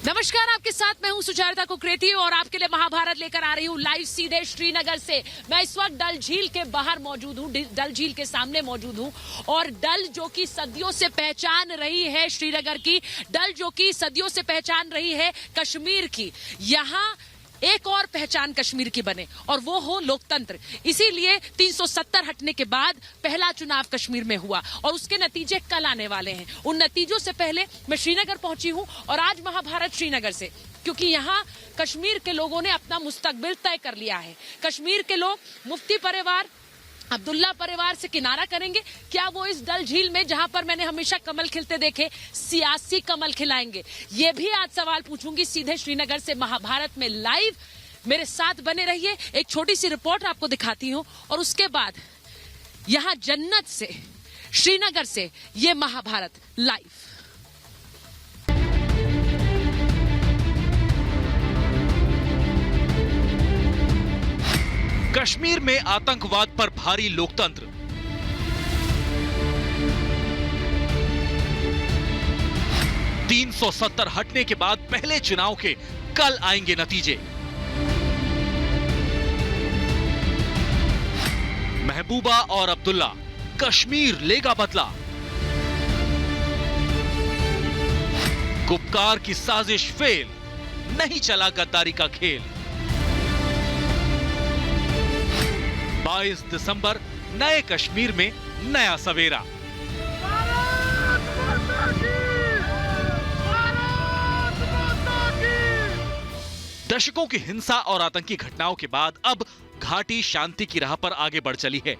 नमस्कार, आपके साथ मैं हूं सुचरिता कुकरेती और आपके लिए महाभारत लेकर आ रही हूं लाइव सीधे श्रीनगर से। मैं इस वक्त डल झील के बाहर मौजूद हूं, डल झील के सामने मौजूद हूं और डल जो कि सदियों से पहचान रही है श्रीनगर की, डल जो कि सदियों से पहचान रही है कश्मीर की, यहाँ एक और पहचान कश्मीर की बने और वो हो लोकतंत्र। इसीलिए 370 हटने के बाद पहला चुनाव कश्मीर में हुआ और उसके नतीजे कल आने वाले हैं। उन नतीजों से पहले मैं श्रीनगर पहुंची हूं और आज महाभारत श्रीनगर से, क्योंकि यहाँ कश्मीर के लोगों ने अपना मुस्तकबिल तय कर लिया है। कश्मीर के लोग मुफ्ती परिवार, अब्दुल्ला परिवार से किनारा करेंगे। क्या वो इस डल झील में, जहां पर मैंने हमेशा कमल खिलते देखे, सियासी कमल खिलाएंगे? ये भी आज सवाल पूछूंगी सीधे श्रीनगर से महाभारत में लाइव। मेरे साथ बने रहिए, एक छोटी सी रिपोर्ट आपको दिखाती हूं और उसके बाद यहां जन्नत से, श्रीनगर से ये महाभारत लाइव। कश्मीर में आतंकवाद पर भारी लोकतंत्र। $370 हटने के बाद पहले चुनाव के कल आएंगे नतीजे। महबूबा और अब्दुल्ला, कश्मीर लेगा बदला। गुपकार की साजिश फेल, नहीं चला गद्दारी का खेल। 22 दिसंबर, नए कश्मीर में नया सवेरा। दशकों की हिंसा और आतंकी घटनाओं के बाद अब घाटी शांति की राह पर आगे बढ़ चली है।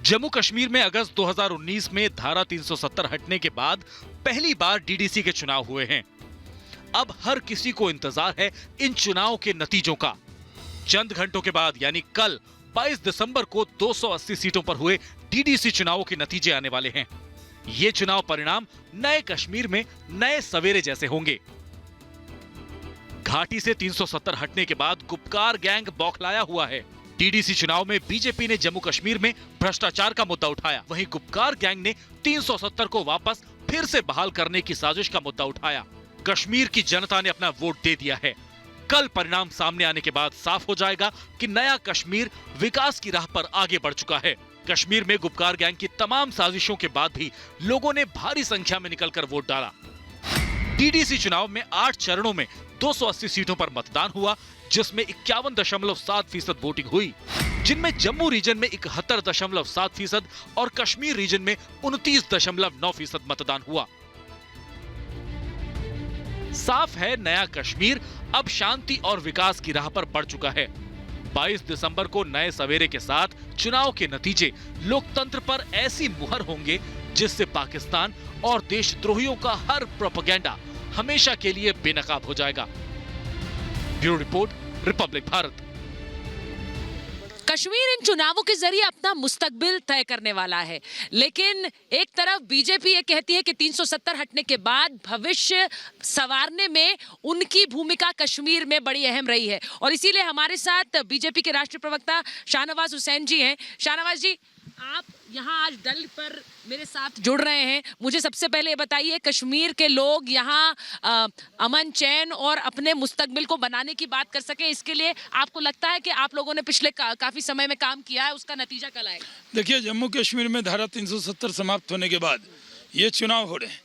जम्मू कश्मीर में अगस्त 2019 में धारा 370 हटने के बाद पहली बार डीडीसी के चुनाव हुए हैं। अब हर किसी को इंतजार है इन चुनाव के नतीजों का। चंद घंटों के बाद यानी कल 22 दिसंबर को 280 सीटों पर हुए डीडीसी चुनावों के नतीजे आने वाले हैं। ये चुनाव परिणाम नए कश्मीर में नए सवेरे जैसे होंगे। घाटी से 370 हटने के बाद गुपकार गैंग बौखलाया हुआ है। डीडीसी चुनाव में बीजेपी ने जम्मू कश्मीर में भ्रष्टाचार का मुद्दा उठाया, वहीं गुपकार गैंग ने 370 को वापस फिर से बहाल करने की साजिश का मुद्दा उठाया। कश्मीर की जनता ने अपना वोट दे दिया है। कल परिणाम सामने आने के बाद साफ हो जाएगा कि नया कश्मीर विकास की राह पर आगे बढ़ चुका है। कश्मीर में गुपकार गैंग की तमाम साजिशों के बाद भी लोगों ने भारी संख्या में निकलकर वोट डाला। डीडीसी चुनाव में 8 चरणों में 280 सीटों पर मतदान हुआ, जिसमें 51.7% वोटिंग हुई, जिनमें जम्मू रीजन में 71.7% और कश्मीर रीजन में 29.9% मतदान हुआ। साफ है, नया कश्मीर अब शांति और विकास की राह पर बढ़ चुका है। 22 दिसंबर को नए सवेरे के साथ चुनाव के नतीजे लोकतंत्र पर ऐसी मुहर होंगे जिससे पाकिस्तान और देशद्रोहियों का हर प्रोपेगेंडा हमेशा के लिए बेनकाब हो जाएगा। Bureau report, republic Bharat. Kashmir इन चुनावों के जरिए अपना मुस्तकबिल तय करने वाला है, लेकिन एक तरफ बीजेपी ये कहती है कि 370 हटने के बाद भविष्य संवारने में उनकी भूमिका कश्मीर में बड़ी अहम रही है और इसीलिए हमारे साथ बीजेपी के राष्ट्रीय प्रवक्ता शाहनवाज हुसैन जी हैं। शाहनवाज जी, आप यहाँ आज डल पर मेरे साथ जुड़ रहे हैं। मुझे सबसे पहले बताइए, कश्मीर के लोग यहाँ अमन चैन और अपने मुस्तकबिल को बनाने की बात कर सके, इसके लिए आपको लगता है कि आप लोगों ने पिछले काफी समय में काम किया है, उसका नतीजा कल आएगा? देखिए, जम्मू कश्मीर में धारा 370 समाप्त होने के बाद ये चुनाव हो रहे हैं।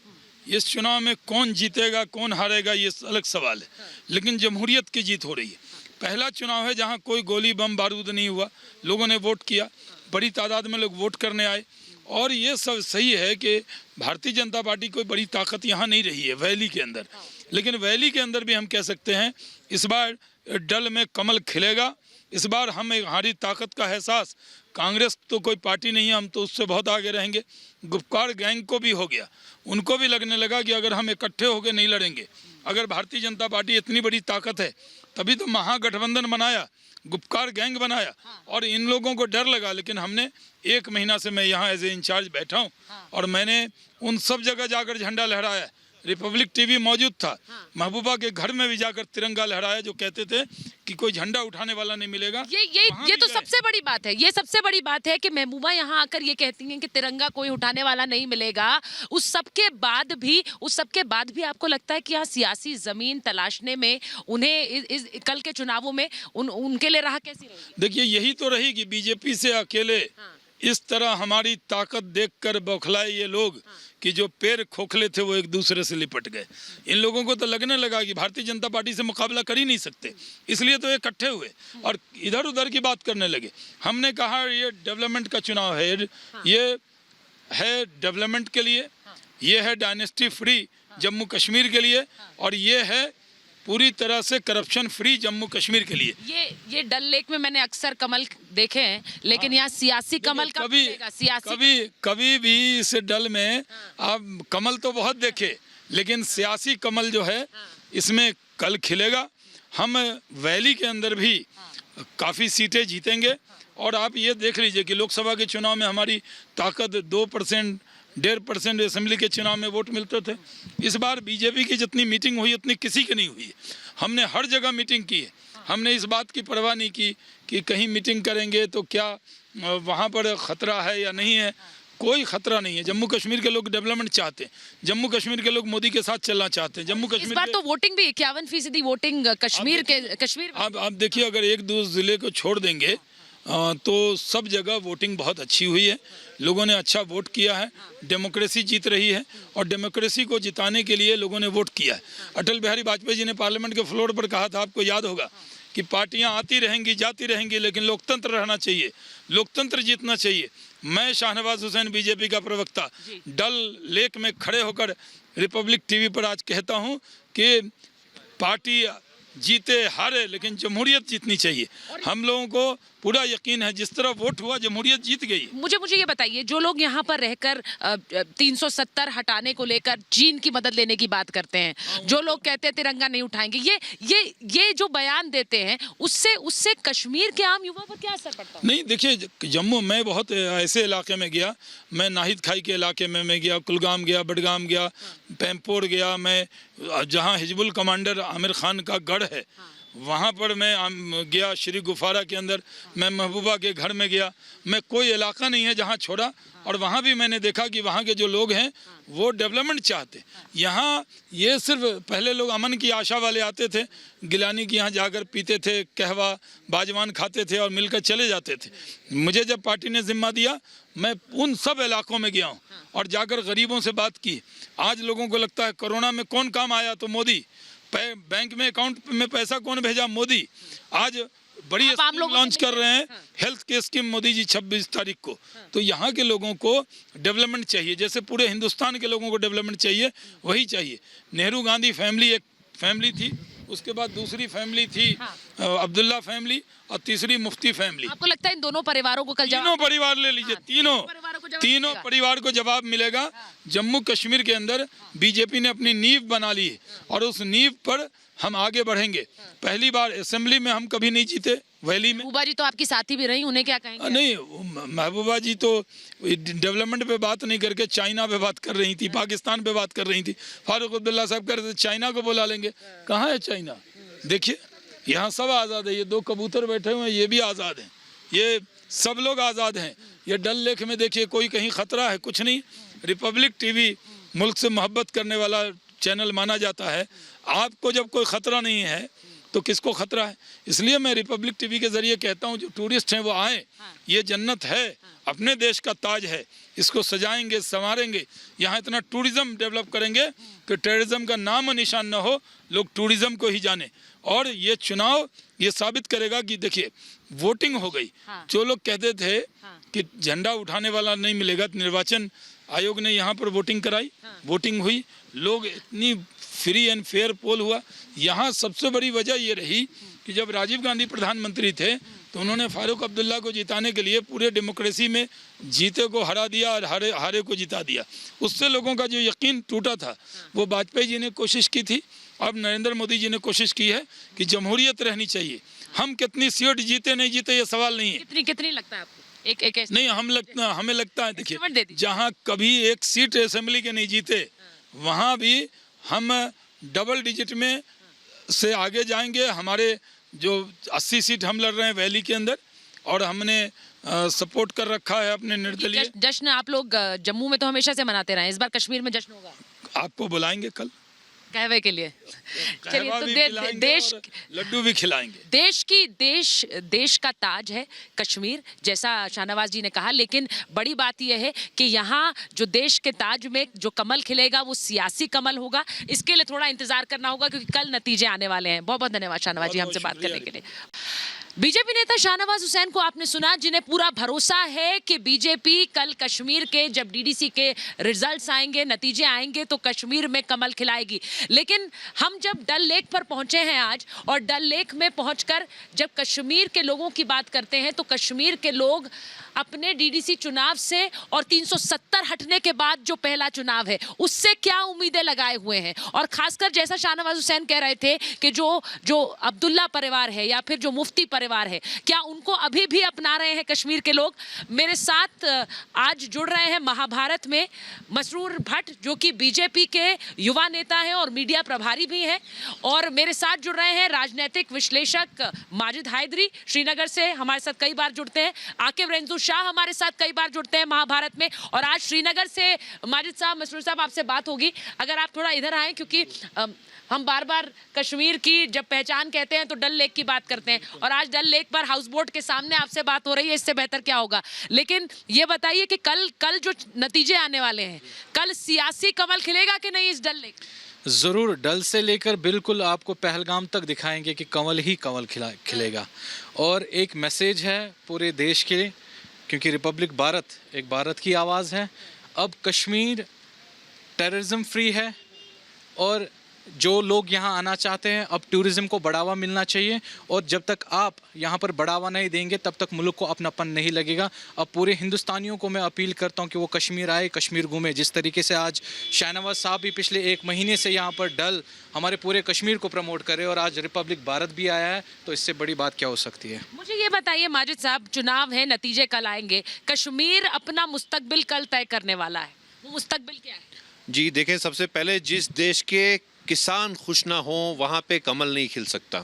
इस चुनाव में कौन जीतेगा कौन हारेगा ये अलग सवाल है, लेकिन जमहूरियत की जीत हो रही है। पहला चुनाव है जहाँ कोई गोली बम बारूद नहीं हुआ, लोगों ने वोट किया, बड़ी तादाद में लोग वोट करने आए और ये सब सही है कि भारतीय जनता पार्टी कोई बड़ी ताकत यहाँ नहीं रही है वैली के अंदर, लेकिन वैली के अंदर भी हम कह सकते हैं इस बार डल में कमल खिलेगा। इस बार हम हमारी ताकत का एहसास, कांग्रेस तो कोई पार्टी नहीं है, हम तो उससे बहुत आगे रहेंगे। गुपकार गैंग को भी हो गया, उनको भी लगने लगा कि अगर हम इकट्ठे होकर नहीं लड़ेंगे, अगर भारतीय जनता पार्टी इतनी बड़ी ताकत है तभी तो महागठबंधन बनाया, गुपकार गैंग बनाया और इन लोगों को डर लगा। लेकिन हमने 1 महीना से मैं यहाँ एज ए इंचार्ज बैठा हूँ और मैंने उन सब जगह जाकर झंडा लहराया रिपब्लिक टीवी मौजूद था। महबूबा के घर में भी जाकर तिरंगा लहराया, जो कहते थे कि कोई झंडा उठाने वाला नहीं मिलेगा। ये तो सबसे बड़ी बात है। ये सबसे बड़ी बात है कि महबूबा यहाँ आकर ये कहती हैं कि तिरंगा कोई उठाने वाला नहीं मिलेगा। उस सब के बाद भी आपको लगता है कि यहाँ सियासी जमीन तलाशने में उन्हें इस कल के चुनावों में उनके लिए राह कैसी रहेगी? देखिए, यही तो रही कि बीजेपी से अकेले इस तरह हमारी ताकत देखकर बौखलाए ये लोग कि जो पैर खोखले थे वो एक दूसरे से लिपट गए। इन लोगों को तो लगने लगा कि भारतीय जनता पार्टी से मुकाबला कर ही नहीं सकते, इसलिए तो ये इकट्ठे हुए और इधर उधर की बात करने लगे। हमने कहा ये डेवलपमेंट का चुनाव है, ये है डेवलपमेंट के लिए, ये है डायनेस्टी फ्री जम्मू कश्मीर के लिए, और ये है पूरी तरह से करप्शन फ्री जम्मू कश्मीर के लिए। ये डल लेक में मैंने अक्सर कमल देखे हैं, लेकिन यहाँ सियासी कमल कब मिलेगा? कभी भी इस डल में आप कमल तो बहुत देखे, लेकिन सियासी कमल जो है इसमें कल खिलेगा। हम वैली के अंदर भी काफ़ी सीटें जीतेंगे, और आप ये देख लीजिए कि लोकसभा के चुनाव में हमारी ताकत 2%, 1.5% असेंबली के चुनाव में वोट मिलते थे। इस बार बीजेपी की जितनी मीटिंग हुई उतनी किसी की नहीं हुई। हमने हर जगह मीटिंग की है। हमने इस बात की परवाह नहीं की कि कहीं मीटिंग करेंगे तो क्या वहाँ पर ख़तरा है या नहीं है। कोई खतरा नहीं है। जम्मू कश्मीर के लोग डेवलपमेंट चाहते हैं, जम्मू कश्मीर के लोग मोदी के साथ चलना चाहते हैं। जम्मू कश्मीर इस बार तो वोटिंग भी 51% वोटिंग कश्मीर। आप देखिए, अगर एक दो जिले को छोड़ देंगे तो सब जगह वोटिंग बहुत अच्छी हुई है। लोगों ने अच्छा वोट किया है, डेमोक्रेसी जीत रही है, और डेमोक्रेसी को जिताने के लिए लोगों ने वोट किया है। अटल बिहारी वाजपेयी जी ने पार्लियामेंट के फ्लोर पर कहा था, आपको याद होगा, कि पार्टियां आती रहेंगी जाती रहेंगी, लेकिन लोकतंत्र रहना चाहिए, लोकतंत्र जीतना चाहिए। मैं शाहनवाज हुसैन, बीजेपी का प्रवक्ता, डल लेक में खड़े होकर रिपब्लिक टीवी पर आज कहता हूं कि पार्टी जीते हारे, लेकिन जमहूरियत जीतनी चाहिए। हम लोगों को पूरा यकीन है, जिस तरह वोट हुआ जमहूरियत जीत गई। मुझे ये बताइए, जो लोग यहाँ पर रहकर 370 हटाने को लेकर चीन की मदद लेने की बात करते हैं, जो लोग कहते हैं तिरंगा नहीं उठाएंगे, ये जो बयान देते हैं, उससे कश्मीर के आम युवा पर क्या असर पड़ता है? नहीं, देखिए, जम्मू में बहुत ऐसे इलाके में गया, मैं नाहिद खाई के इलाके में मैं गया, कुलगाम गया, बडगाम गया, पैम्पोर गया, मैं जहाँ हिजबुल कमांडर आमिर खान का गढ़ है वहाँ पर मैं गया, श्री गुफारा के अंदर मैं महबूबा के घर में गया। मैं कोई इलाका नहीं है जहाँ छोड़ा, और वहाँ भी मैंने देखा कि वहाँ के जो लोग हैं वो डेवलपमेंट चाहते। यहाँ ये सिर्फ पहले लोग अमन की आशा वाले आते थे, गिलानी के यहाँ जाकर पीते थे, कहवा बाजवान खाते थे और मिलकर चले जाते थे। मुझे जब पार्टी ने जिम्मा दिया, मैं उन सब इलाकों में गया हूँ और जाकर गरीबों से बात की। आज लोगों को लगता है कोरोना में कौन काम आया तो मोदी, बैंक में अकाउंट में पैसा कौन भेजा, मोदी। आज बड़ी स्कीम लॉन्च कर रहे हैं, हेल्थ की स्कीम मोदी जी 26 तारीख को। तो यहाँ के लोगों को डेवलपमेंट चाहिए, जैसे पूरे हिंदुस्तान के लोगों को डेवलपमेंट चाहिए, वही चाहिए। नेहरू गांधी फैमिली एक फैमिली थी, उसके बाद दूसरी फैमिली थी अब्दुल्ला फैमिली, और तीसरी मुफ्ती फैमिली। आपको लगता है इन दोनों परिवारों को कल तीनों परिवार ले लीजिए, तीनों परिवार को जवाब मिलेगा। जम्मू कश्मीर के अंदर बीजेपी ने अपनी नींव बना ली है, और उस नींव पर हम आगे बढ़ेंगे। पहली बार असेंबली में हम कभी नहीं जीते वैली में। महबूबा जी तो आपकी साथी भी रही, उन्हें क्या कहेंगे? नहीं, महबूबा जी तो डेवलपमेंट पे बात नहीं करके चाइना पे बात कर रही थी, पाकिस्तान पे बात कर रही थी। फारूक अब्दुल्ला साहब कह रहे थे चाइना को बुला लेंगे। कहाँ है चाइना? देखिए, यहाँ सब आज़ाद है। ये दो कबूतर बैठे हुए हैं, ये भी आज़ाद हैं, ये सब लोग आज़ाद हैं। ये डल लेक में देखिए, कोई कहीं खतरा है? कुछ नहीं। रिपब्लिक टीवी मुल्क से मोहब्बत करने वाला चैनल माना जाता है। आपको जब कोई ख़तरा नहीं है तो किसको खतरा है? इसलिए मैं रिपब्लिक टीवी के जरिए कहता हूँ, जो टूरिस्ट हैं वो आए। ये जन्नत है, अपने देश का ताज है, इसको सजाएंगे, संवारेंगे। यहाँ इतना टूरिज्म डेवलप करेंगे कि टेररिज्म का नाम और निशान न हो, लोग टूरिज्म को ही जाने। और ये चुनाव ये साबित करेगा कि देखिए, वोटिंग हो गई। जो लोग कहते थे कि झंडा उठाने वाला नहीं मिलेगा, निर्वाचन आयोग ने यहाँ पर वोटिंग कराई, वोटिंग हुई, लोग इतनी फ्री एंड फेयर पोल हुआ। यहाँ सबसे बड़ी वजह ये रही कि जब राजीव गांधी प्रधानमंत्री थे तो उन्होंने फारूक अब्दुल्ला को जिताने के लिए पूरे डेमोक्रेसी में जीते को हरा दिया और हारे को जिता दिया। उससे लोगों का जो यकीन टूटा था, वो वाजपेयी जी ने कोशिश की थी। अब नरेंद्र मोदी जी ने कोशिश की है कि जमहूरियत रहनी चाहिए। हम कितनी सीट जीते नहीं जीते ये सवाल नहीं है। कितनी लगता है आपको? एक नहीं, हमें लगता है, देखिए, जहाँ कभी एक सीट असेंबली के नहीं जीते, वहाँ भी हम डबल डिजिट में से आगे जाएंगे। हमारे जो 80 सीट हम लड़ रहे हैं वैली के अंदर, और हमने सपोर्ट कर रखा है अपने निर्दलीय। जश्न आप लोग जम्मू में तो हमेशा से मनाते रहे हैं, इस बार कश्मीर में जश्न होगा? आपको बुलाएंगे कल कहवे के लिए। चलिए, कहवा तो भी खिलाएंगे देश और लड्डू भी खिलाएंगे। देश का ताज है कश्मीर, जैसा शाहनवाज जी ने कहा, लेकिन बड़ी बात यह है कि यहाँ जो देश के ताज में जो कमल खिलेगा वो सियासी कमल होगा। इसके लिए थोड़ा इंतजार करना होगा क्योंकि कल नतीजे आने वाले हैं। बहुत बहुत धन्यवाद शाहनवाज जी हमसे बात करने के लिए। बीजेपी नेता शाहनवाज हुसैन को आपने सुना, जिन्हें पूरा भरोसा है कि बीजेपी कल कश्मीर के जब डीडीसी के रिजल्ट्स आएंगे, नतीजे आएंगे, तो कश्मीर में कमल खिलाएगी। लेकिन हम जब डल लेक पर पहुंचे हैं आज, और डल लेक में पहुंचकर जब कश्मीर के लोगों की बात करते हैं, तो कश्मीर के लोग अपने डीडीसी चुनाव से और 370 हटने के बाद जो पहला चुनाव है उससे क्या उम्मीदें लगाए हुए हैं। और खासकर जैसा शाहनवाज हुसैन कह रहे थे कि जो अब्दुल्ला परिवार है या फिर जो मुफ्ती परिवार है, क्या उनको अभी भी अपना रहे हैं कश्मीर के लोग। मेरे साथ आज जुड़ रहे हैं महाभारत में मसरूर भट्ट, जो कि बीजेपी के युवा नेता हैं और मीडिया प्रभारी भी हैं, और मेरे साथ जुड़ रहे हैं राजनीतिक विश्लेषक माजिद हैदरी, श्रीनगर से हमारे साथ कई बार जुड़ते हैं। आकिब रेंजू शाह हमारे साथ कई बार जुड़ते हैं महाभारत में, और आज श्रीनगर से माजिद साहब, मसरूर साहब, आपसे बात होगी। अगर आप थोड़ा इधर आए, क्योंकि हम बार बार कश्मीर की जब पहचान कहते हैं तो डल लेक की बात करते हैं, और आज डल लेक पर हाउस बोट के सामने आपसे बात हो रही है, इससे बेहतर क्या होगा। लेकिन ये बताइए कि कल जो नतीजे आने वाले हैं, कल सियासी कमल खिलेगा कि नहीं इस डल लेक? ज़रूर, डल से लेकर बिल्कुल आपको पहलगाम तक दिखाएंगे कि कमल ही कमल खिलेगा। और एक मैसेज है पूरे देश के लिए, क्योंकि रिपब्लिक भारत एक भारत की आवाज़ है। अब कश्मीर टेररिज्म फ्री है, और जो लोग यहाँ आना चाहते हैं, अब टूरिज़्म को बढ़ावा मिलना चाहिए, और जब तक आप यहाँ पर बढ़ावा नहीं देंगे तब तक मुल्क को अपनापन नहीं लगेगा। अब पूरे हिंदुस्तानियों को मैं अपील करता हूँ कि वो कश्मीर आए, कश्मीर घूमें। जिस तरीके से आज शाहनवाज साहब भी पिछले 1 महीने से यहाँ पर डल हमारे पूरे कश्मीर को प्रमोट करे, और आज रिपब्लिक भारत भी आया है, तो इससे बड़ी बात क्या हो सकती है। मुझे ये बताइए माजिद साहब, चुनाव है, नतीजे कल आएंगे, कश्मीर अपना मुस्तकबिल कल तय करने वाला है, वो मुस्तकबिल क्या है? जी देखें, सबसे पहले जिस देश के किसान खुश ना हो वहाँ पे कमल नहीं खिल सकता।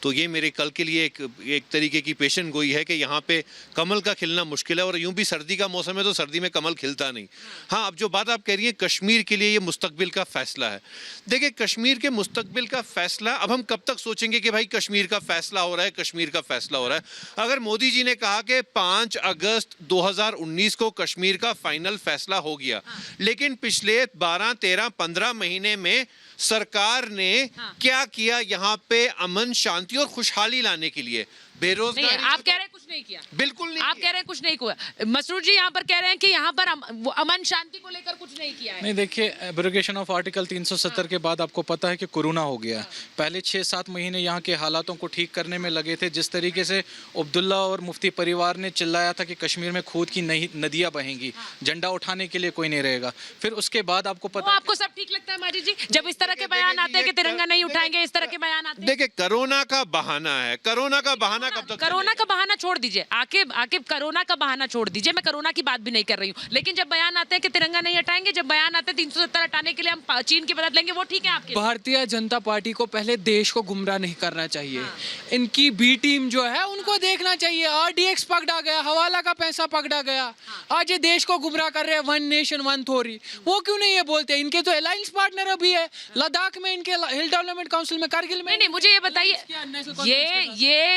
तो ये मेरे कल के लिए एक तरीके की पेशन गोई है कि यहाँ पे कमल का खिलना मुश्किल है, और यूं भी सर्दी का मौसम है तो सर्दी में कमल खिलता नहीं। हाँ, अब जो बात आप कह रही हैं कश्मीर के लिए, ये मुस्तकबिल का फैसला है। देखिए, कश्मीर के मुस्तकबिल का फैसला अब हम कब तक सोचेंगे कि भाई कश्मीर का फैसला हो रहा है, कश्मीर का फैसला हो रहा है। अगर मोदी जी ने कहा कि 5 अगस्त 2019 को कश्मीर का फाइनल फैसला हो गया, लेकिन पिछले 12, 13, 15 महीने में सरकार ने क्या किया यहाँ पे अमन, शांति और खुशहाली लाने के लिए? बेरोजगारी। आप कह रहे हैं कुछ नहीं किया? बिल्कुल नहीं। आप कह रहे हैं कुछ नहीं किया। मसरूर जी यहाँ पर कह रहे हैं कि यहाँ पर अमन शांति को लेकर कुछ नहीं किया है। नहीं, देखिए, एब्रोगेशन ऑफ आर्टिकल 370 के बाद आपको पता है कि कोरोना हो गया। पहले 6-7 महीने यहाँ के हालातों को ठीक करने में लगे थे। जिस तरीके से अब्दुल्ला और मुफ्ती परिवार ने चिल्लाया था कि कश्मीर में खुद की नई नदियाँ बहेंगी, झंडा उठाने के लिए कोई नहीं रहेगा, फिर उसके बाद आपको पता, आपको सब ठीक लगता है माजिद जी जब इस तरह के बयान आते हैं कि तिरंगा नहीं उठाएंगे, इस तरह के बयान आते हैं? देखिए, कोरोना का बहाना है, कोरोना का बहाना कब तक? कोरोना का बहाना छोड़ दीजिए, आकिब कोरोना का बहाना छोड़ दीजिए, मैं कोरोना की बात भी नहीं कर रही हूँ, लेकिन जब बयान आते हैं कि तिरंगा नहीं हटाएंगे, जब बयान आते हैं 370 हटाने के लिए हम चीन की मदद लेंगे, वो ठीक है आपके? भारतीय जनता पार्टी को पहले देश को गुमराह नहीं करना चाहिए। इनकी बी टीम जो है उनको देखना चाहिए। RDX पकड़ा गया, हवाला का पैसा पकड़ा गया, आज ये देश को गुमराह कर रहे हैं। 1 नेशन 1 थ्योरी, वो क्यों नहीं ये बोलते? इनके तो अलायंस पार्टनर अभी है लद्दाख में, इनके हिल डेवलपमेंट काउंसिल में, कारगिल में। नहीं, मुझे ये बताइए,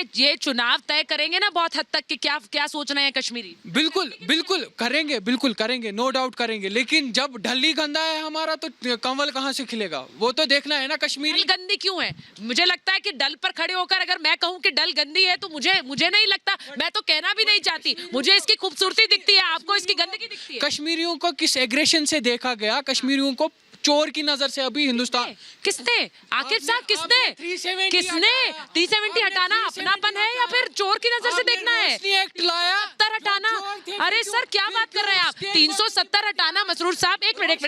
ये चुनाव तय करेंगे ना बहुत हद तक कि क्या सोच रहे हैं कश्मीरी? बिल्कुल करेंगे, नो डाउट करेंगे, लेकिन जब ढली गंदा है हमारा तो कमल कहाँ से खिलेगा, वो तो देखना है ना। कश्मीरी डल गंदी क्यों है? मुझे लगता है कि डल पर खड़े होकर अगर मैं कहूँ कि डल गंदी है तो मुझे नहीं लगता, मैं तो कहना भी नहीं चाहती, मुझे इसकी खूबसूरती दिखती है, आपको इसकी गंदगी दिखती है। कश्मीरियों को किस एग्रेशन से देखा गया, कश्मीरियों को चोर की नजर से अभी हिंदुस्तान। किसने? आकिब साहब, किसने 370 हटाना अपनापन है या फिर चोर की नजर से देखना है? एक्ट लाया 70 हटाना, अरे सर क्या बात कर रहे हैं आप? 370 हटाना, मसरूर साहब एक मिनट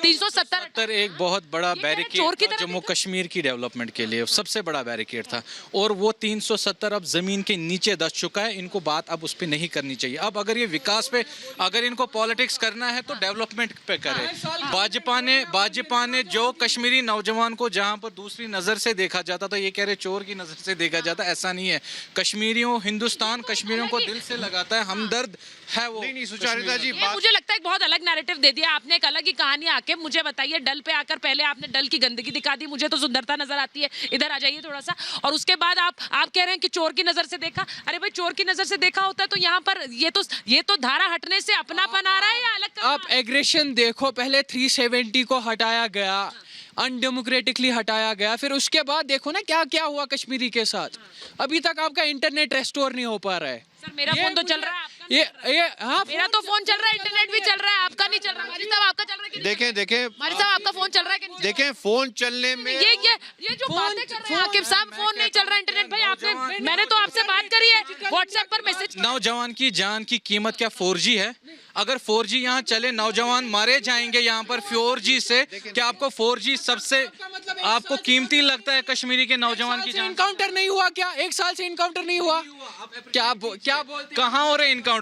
370 एक बहुत बड़ा बैरिकेड जम्मू कश्मीर की डेवलपमेंट के लिए सबसे बड़ा बैरिकेड था, और वो 370 अब जमीन के नीचे दस चुका है। इनको बात अब उस पर नहीं करनी चाहिए। अब अगर ये विकास पे, अगर इनको पॉलिटिक्स करना है तो डेवलपमेंट पे करे। भाजपा ने जो कश्मीरी नौजवान को जहां पर दूसरी नजर से देखा जाता था, ये कह रहे चोर की नजर से देखा जाता, ऐसा नहीं है। कश्मीरियों, हिंदुस्तान कश्मीरियों को दिल से लगाता है, हमदर्द है वो। नहीं सुचारिता जी, ये मुझे लगता है एक बहुत अलग नैरेटिव दे दिया आपने, एक अलग ही कहानी आके। मुझे बताइए, डल पे आकर पहले आपने डल की गंदगी दिखा दी, मुझे तो सुंदरता नजर आती है, इधर आ जाइए थोड़ा सा, और उसके बाद आप कह रहे हैं कि चोर की नजर से देखा। अरे भाई, चोर की नजर से देखा होता तो यहाँ पर ये तो धारा हटने से अपनापन आ रहा है या अलग? आप एग्रेशन देखो, पहले 370 को हटाया गया, अनडेमोक्रेटिकली हटाया गया, फिर उसके बाद देखो ना क्या क्या हुआ कश्मीरी के साथ। अभी तक आपका इंटरनेट रेस्टोर नहीं हो पा रहा है। सर, मेरा फोन तो चल रहा है, आपका ये हाँ, मेरा तो फोन चल रहा है, इंटरनेट भी चल रहा है, आपका नहीं चल रहा। मारी साहब, आपका चल रहा है कि नहीं? देखें मारी साहब, आपका फोन चल रहा है कि नहीं? देखें, फोन चलने में ये जो बातें कर रहे हैं आकिब साहब, फोन नहीं चल रहा इंटरनेट। भाई आपने, मैंने तो आपसे बात करी है, व्हाट्सएप पर मैसेज। नौजवान की जान की कीमत क्या 4G है? अगर 4G यहाँ चले, नौजवान मारे जाएंगे यहाँ पर 4G से। क्या आपको 4G सबसे आपको कीमती लगता है कश्मीरी के नौजवान की जान? इनकाउंटर नहीं हुआ क्या? एक साल से इनकाउंटर नहीं हुआ क्या? क्या बोलते? कहाँ हो रहे इनकाउंटर?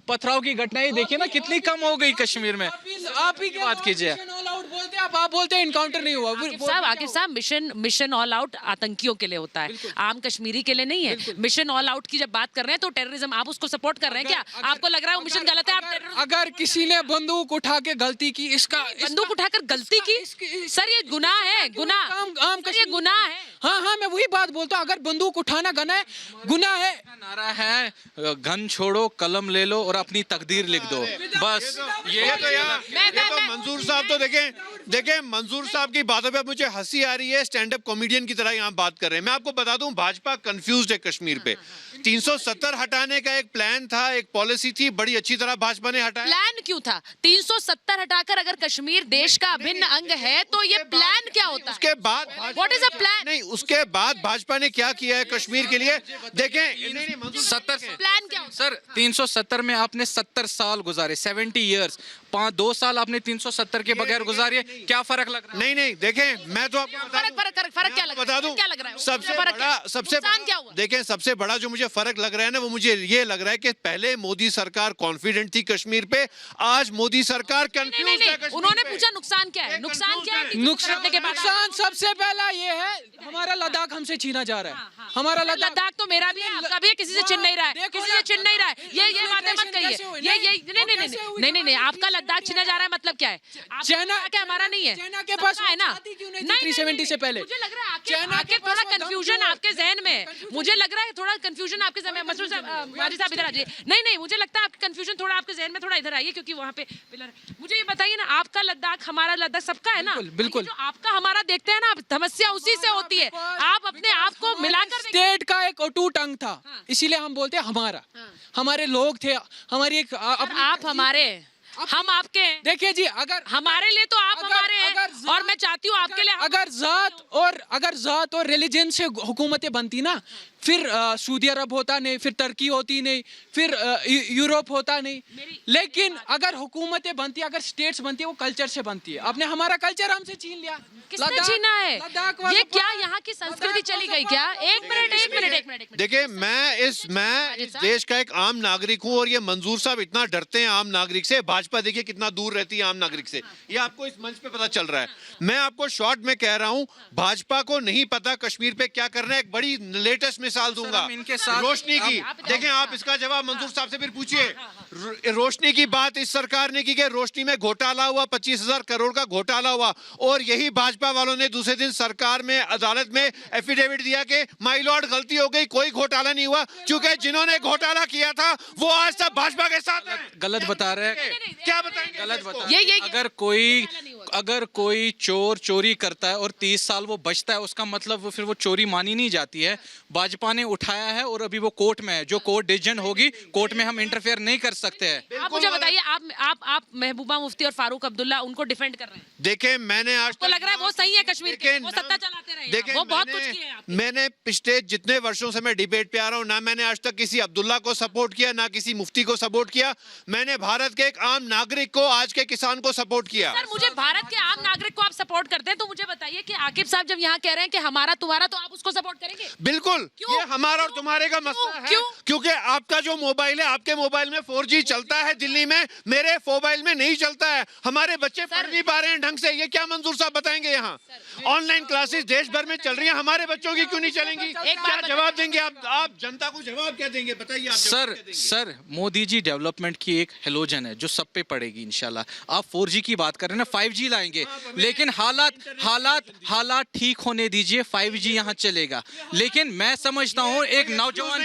पथराव की घटनाएं देखिए ना कितनी कम हो गई कश्मीर में। आप ही बात कीजिए। आप बोलते हैं इनकाउंटर नहीं हुआ। आकिब साहब, मिशन ऑल आउट आतंकियों के लिए होता है, आम कश्मीरी के लिए नहीं है। मिशन ऑल आउट की जब बात कर रहे हैं तो टेररिज्म, आप उसको सपोर्ट कर रहे हैं क्या? आपको लग रहा है वो मिशन गलत है? आप अगर किसी ने बंदूक उठा के गलती की, बंदूक उठाकर गलती की, सर ये गुनाह है, गुनाह, ये गुनाह है। हाँ, मैं वही बात बोलता हूँ, अगर बंदूक उठाना गुनाह है। नारा है, गन छोड़ो, कलम ले लो और अपनी तकदीर लिख दो, बस। ये तो मंजूर साहब तो देखें मंजूर साहब की बातों पे मुझे हंसी आ रही है, स्टैंड अप कॉमेडियन की तरह यहाँ बात कर रहे हैं। मैं आपको बता दूं, भाजपा कंफ्यूज्ड है कश्मीर पे। 370 हटाने का एक प्लान था, एक पॉलिसी थी, बड़ी अच्छी तरह भाजपा ने हटाया। प्लान क्यों था? 370 हटाकर अगर कश्मीर देश का अभिन्न अंग है तो ये प्लान क्या होता है? उसके बाद व्हाट इज अ प्लान? नहीं, उसके बाद भाजपा ने क्या किया है कश्मीर के लिए, देखें। 70 प्लान क्या होता है? सर 370 में आपने 70 साल गुजारे, 70 इयर्स। 2 साल आपने 370 के बगैर गुजारे, क्या फर्क लग रहा है? नहीं, देखें, मैं तो आपको फर्क क्या लग रहा है? बता दूं, क्या लग रहा है? सबसे फर्क क्या? बड़ा नुकसान क्या हुआ? देखें, सबसे बड़ा जो मुझे फर्क लग रहा है ना, वो मुझे ये लग रहा है कि पहले मोदी सरकार कॉन्फिडेंट थी कश्मीर पे, आज मोदी सरकार कंफ्यूज है कश्मीर उन्होंने पे। पूछा नुकसान क्या है? नुकसान क्या है? नुकसान सबसे पहला ये है, हमारा लद्दाख हमसे छीना जा रहा है। हमारा लद्दाख तो मेरा भी है, आपका भी है, किसी से छिन नहीं रहा है, किसी से छिन नहीं रहा है। ये बातें मत कहिए। ये नहीं, आपका लद्दाख छिना जा रहा है मतलब क्या है? चाइना क्या हमारा नहीं है? चाइना के पास है ना? 370 से पहले। मुझे लग रहा है चाइना आके के थोड़ा पास वो कंफ्यूजन आपके जहन में है। मुझे लग रहा है थोड़ा कंफ्यूजन आपके जहन में। मसरूर साहब, माजी साहब इधर आ जाइए। नहीं, मुझे लगता है आपकी कंफ्यूजन थोड़ा आपके जहन में, थोड़ा इधर आइए, क्योंकि वहाँ पे पिलर। मुझे ये बताइए ना, आपका लद्दाख हमारा लद्दाख सबका है ना? बिल्कुल। जो आपका हमारा देखते हैं ना, समस्या उसी से होती है। आप अपने आप को मिलाकर स्टेट का एक अटूट अंग था, इसीलिए हम बोलते हैं हमारा। हमारे लोग थे, हमारी एक आप हमारे, हम आपके हैं। देखिए जी, अगर हमारे लिए तो आप हमारे हैं, और मैं चाहती हूँ आपके लिए। अगर जात और रिलीजन से हुकूमतें बनती ना, फिर सऊदी अरब होता नहीं, फिर तुर्की होती नहीं, फिर यूरोप होता नहीं। लेकिन अगर हुकूमतें बनती, अगर स्टेट्स बनती है, वो कल्चर से बनती है। आपने हमारा कल्चर हमसे छीन लिया। किसने छीना है? ये क्या यहाँ की संस्कृति चली गई क्या? एक मिनट। देखिए, मैं इस देश का एक आम नागरिक हूँ, और ये मंजूर साहब इतना डरते हैं आम नागरिक से। भाजपा देखिए कितना दूर रहती है आम नागरिक से, ये आपको इस मंच पे पता चल रहा है। मैं आपको शॉर्ट में कह रहा हूँ, भाजपा को नहीं पता कश्मीर पे क्या करना है। एक बड़ी लेटेस्ट मिसाल दूंगा, इनके साथ रोशनी की। देखें, आप इसका जवाब मंजूर साहब से फिर पूछिए। रोशनी की बात इस सरकार ने की कि रोशनी में घोटाला हुआ, 25,000 करोड़ का घोटाला हुआ, और यही भाजपा वालों ने दूसरे दिन सरकार में, अदालत में एफिडेविट दिया कि माय लॉर्ड गलती हो गई, कोई घोटाला नहीं हुआ, क्योंकि जिन्होंने घोटाला किया था वो आज तक भाजपा के साथ हैं। गलत बता रहे हैं। क्या बताएंगे? गलत बता। ये अगर कोई चोर चोरी करता है और 30 साल वो बचता है, उसका मतलब फिर वो चोरी मानी नहीं जाती है। भाजपा ने उठाया है और अभी वो कोर्ट में है। जो कोर्ट डिसीजन होगी, कोर्ट में हम इंटरफेयर नहीं कर सकते हैं। आप मुझे बताइए, आप महबूबा मुफ्ती और फारूक अब्दुल्ला उनको डिफेंड कर रहे हैं। देखें, मैंने आज तो लग रहा है वो सही है कश्मीर के, वो सत्ता चलाते रहे हैं देखें, वो बहुत कुछ किए हैं आपके। मैंने पिछले जितने वर्षों से मैं डिबेट पे आ रहा हूँ, ना मैंने आज तक किसी अब्दुल्ला को सपोर्ट किया, ना किसी मुफ्ती को सपोर्ट किया। मैंने भारत के एक आम नागरिक को, आज के किसान को सपोर्ट किया। सर मुझे भारत के आम नागरिक को आप सपोर्ट करते हैं तो मुझे बताइए कि आकिब साहब जब यहाँ कह रहे हैं कि हमारा तुम्हारा, तो आप उसको सपोर्ट करेंगे? बिल्कुल, क्यों? ये हमारा और क्यों? तुम्हारे का क्यों? मसला है। क्यों? क्योंकि आपका जो मोबाइल है, आपके मोबाइल में 4G चलता है दिल्ली में, मेरे मोबाइल में नहीं चलता है। हमारे बच्चे पढ़ नहीं पा रहे हैं ढंग से। ये क्या मंजूर साहब बताएंगे? यहाँ ऑनलाइन क्लासेस देश भर में चल रही है, हमारे बच्चों की क्यों नहीं चलेंगी? क्या जवाब देंगे आप जनता को? जवाब क्या देंगे बताइए आप? सर मोदी जी डेवलपमेंट की एक हेलोजन है जो सब पे पड़ेगी इंशाल्लाह। आप 4G की बात कर रहे हैं ना, 5G लाएंगे, लेकिन हालात ठीक होने दीजिए, 5G यहाँ चलेगा। लेकिन मैं समझता हूँ एक नौजवान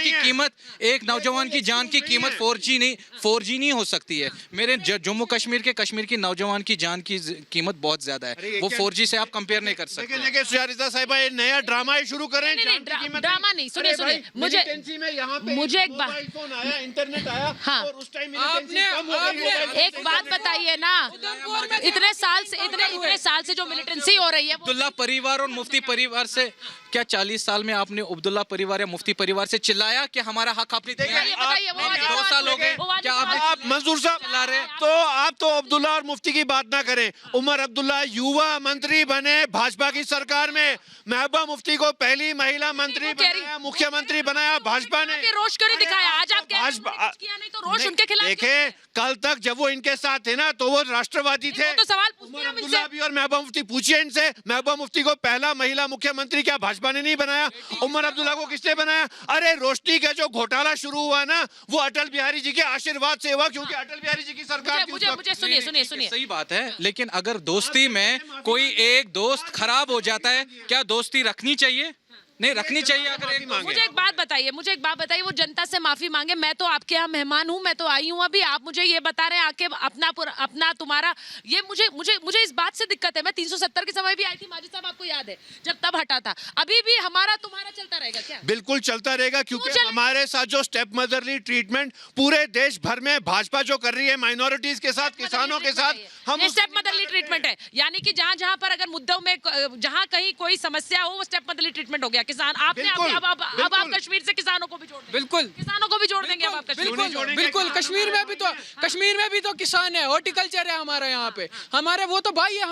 की जान की कीमत 4G नहीं हो सकती है। मेरे जम्मू कश्मीर की नौजवान की जान की कीमत बहुत ज्यादा है, वो 4G से आप कंपेयर नहीं कर सकते। देखिए सुजारिता साहिबा, ये नया ड्रामा ही शुरू करें। ड्रामा नहीं, सुनिए मुझे एक फोन आया, इंटरनेट आया, हाँ। और उस टाइम एक बात बताइए ना, इतने साल से जो मिलिटेंसी हो रही है अब्दुल्ला परिवार और मुफ्ती परिवार से क्या 40 साल में आपने अब्दुल्ला परिवार या मुफ्ती परिवार से चिल्लाया कि हमारा हक आपने दिया? बताइए, वो वाली 2 साल हो गए, वो क्या आप मंजूर साहब चिल्ला रहे? तो आप तो अब्दुल्ला और मुफ्ती की बात ना करें। उमर अब्दुल्ला युवा मंत्री बने भाजपा की सरकार में, महबूबा मुफ्ती को पहली महिला मंत्री बनाया, मुख्यमंत्री बनाया भाजपा ने। रोष क्यों नहीं दिखाया? आज आप कह रहे हैं भाजपा किया नहीं तो रोष उनके खिलाफ। देखे, कल तक जब वो इनके साथ थे ना, तो वो राष्ट्रवादी थे। तो सवाल पूछते उमर हैं हम अब्दुल्ला इनसे। भी और महबूबा मुफ्ती, पूछिए इनसे, महबूबा मुफ्ती को पहला महिला मुख्यमंत्री क्या भाजपा ने नहीं बनाया? उमर अब्दुल्ला को किसने बनाया? अरे रोशनी का जो घोटाला शुरू हुआ ना, वो अटल बिहारी जी के आशीर्वाद से हुआ, क्योंकि अटल बिहारी जी की सरकार थी उस वक्त। मुझे सुनिए सही बात है, लेकिन अगर दोस्ती में कोई एक दोस्त खराब हो जाता है, क्या दोस्ती रखनी चाहिए? नहीं रखनी चाहिए। अगर एक मुझे एक बात बताइए, वो जनता से माफी मांगे। मैं तो आपके यहाँ मेहमान हूँ, मैं तो आई हूँ अभी, आप मुझे ये बता रहे हैं आके अपना तुम्हारा, ये मुझे इस बात से दिक्कत है। मैं 370 के समय भी आई थी, माजिद साहब आपको याद है, जब तब हटा था। अभी भी हमारा तुम्हारा चलता रहेगा क्या? बिल्कुल चलता रहेगा, क्योंकि हमारे साथ जो स्टेप मदरली ट्रीटमेंट पूरे देश भर में भाजपा जो कर रही है, माइनॉरिटीज के साथ, किसानों के साथ, हम स्टेप मदरली ट्रीटमेंट है। यानी कि जहाँ पर अगर मुद्दों में जहाँ कहीं कोई समस्या हो, वो स्टेप मदरली ट्रीटमेंट हो गया। किसान आपने अब आप कश्मीर से किसानों को भी जोड़ देंगे। बिल्कुल, किसानों को भी जोड़ देंगे अब आप कश्मीर। बिल्कुल कश्मीर में भी तो किसान है, हॉर्टिकल्चर है हमारा यहाँ पे। हमारे वो तो भाई है,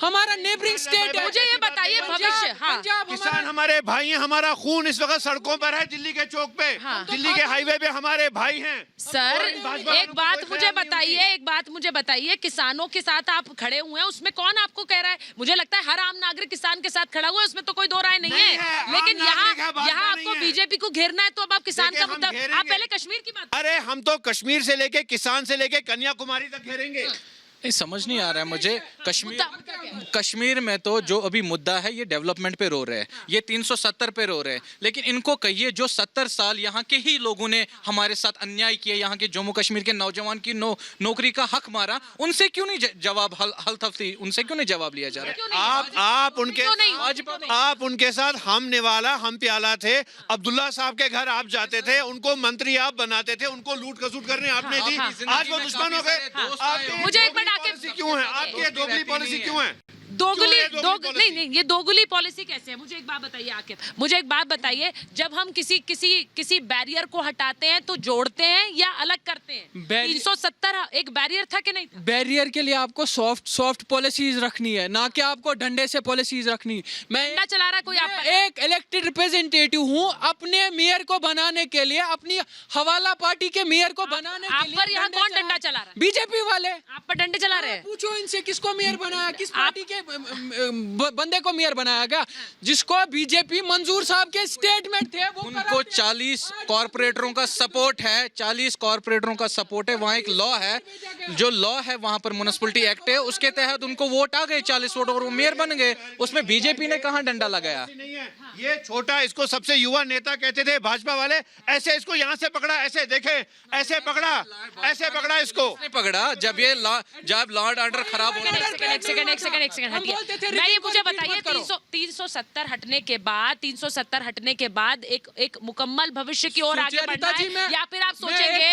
हमारा नेबरिंग स्टेट है। मुझे ये बताइए भविष्य, हाँ, किसान हमारे भाई हैं, हमारा खून इस वक्त सड़कों पर है, दिल्ली के चौक पे, दिल्ली के हाईवे पे हमारे भाई हैं। सर एक बात मुझे बताइए, किसानों के साथ आप खड़े हुए हैं, उसमें कौन आपको कह रहा है? मुझे लगता है हर आम नागरिक किसान के साथ खड़ा हुआ है, उसमें तो कोई दो राय नहीं है। लेकिन यहाँ आपको बीजेपी को घेरना है, तो अब आप किसान का मुद्दा, आप पहले कश्मीर की बात। अरे हम तो कश्मीर से लेके, किसान से लेके कन्याकुमारी तक घेरेंगे। नहीं समझ नहीं आ रहा है मुझे। कश्मीर में तो जो अभी मुद्दा है ये डेवलपमेंट पे रो रहे हैं, ये 370 पे रो रहे हैं, लेकिन इनको कहिए जो 70 साल यहाँ के ही लोगों ने हमारे साथ अन्याय किया, यहाँ के जम्मू कश्मीर के नौजवान की नौकरी का हक मारा, उनसे क्यों नहीं जवाब उनसे क्यों नहीं जवाब लिया जा रहा? आप उनके साथ हम निवाला हम प्याला थे। अब्दुल्ला साहब के घर आप जाते थे, उनको मंत्री आप बनाते थे, उनको लूट खसूट करने आपने दी। आज वो दुश्मन हो गए। मुझे एक पॉलिसी क्यों है आपकी? दोगली पॉलिसी क्यों है? नहीं, ये दोगली पॉलिसी कैसे है? मुझे एक बात बताइए आकिब, मुझे एक बात बताइए, जब हम किसी बैरियर को हटाते हैं तो जोड़ते हैं या अलग करते हैं? 370 एक बैरियर था कि नहीं था? बैरियर के लिए आपको सॉफ्ट पॉलिसीज रखनी है, ना कि आपको डंडे से पॉलिसीज रखनी। मैं चला रहा है कोई एक इलेक्टेड रिप्रेजेंटेटिव हूँ, अपने मेयर को बनाने के लिए, अपनी हवाला पार्टी के मेयर को बनाने के लिए। आप पर यहाँ कौन डंडा चला रहा है? बीजेपी वाले आप पर डंडे चला रहे हैं। पूछो इनसे, किसको मेयर बनाया, किस पार्टी के बंदे को मेयर बनाया गया? जिसको बीजेपी मंजूर साहब के स्टेटमेंट थे, वो उनको 40 कॉर्पोरेटरों का सपोर्ट है, 40 कॉर्पोरेटरों का सपोर्ट है। वहाँ एक लॉ है, जो लॉ है वहाँ पर म्युनिसिपैलिटी एक्ट है, उसके तहत उनको वोट आ गए 40 वोट और वो मेयर बन गए। उसमें बीजेपी ने कहाँ डंडा लगाया? ये छोटा, इसको सबसे युवा नेता कहते थे भाजपा वाले। ऐसे इसको यहाँ से पकड़ा, ऐसे देखे, ऐसे पकड़ा इसको पकड़ा जब लॉ एंड ऑर्डर खराब हो गया। एक सेकंड हटिए। मैं ये मुझे बताइए 370 हटने के बाद एक मुकम्मल भविष्य की ओर आगे सुचरिता बढ़ना जी, है, या फिर आप मैं एक सोचेंगे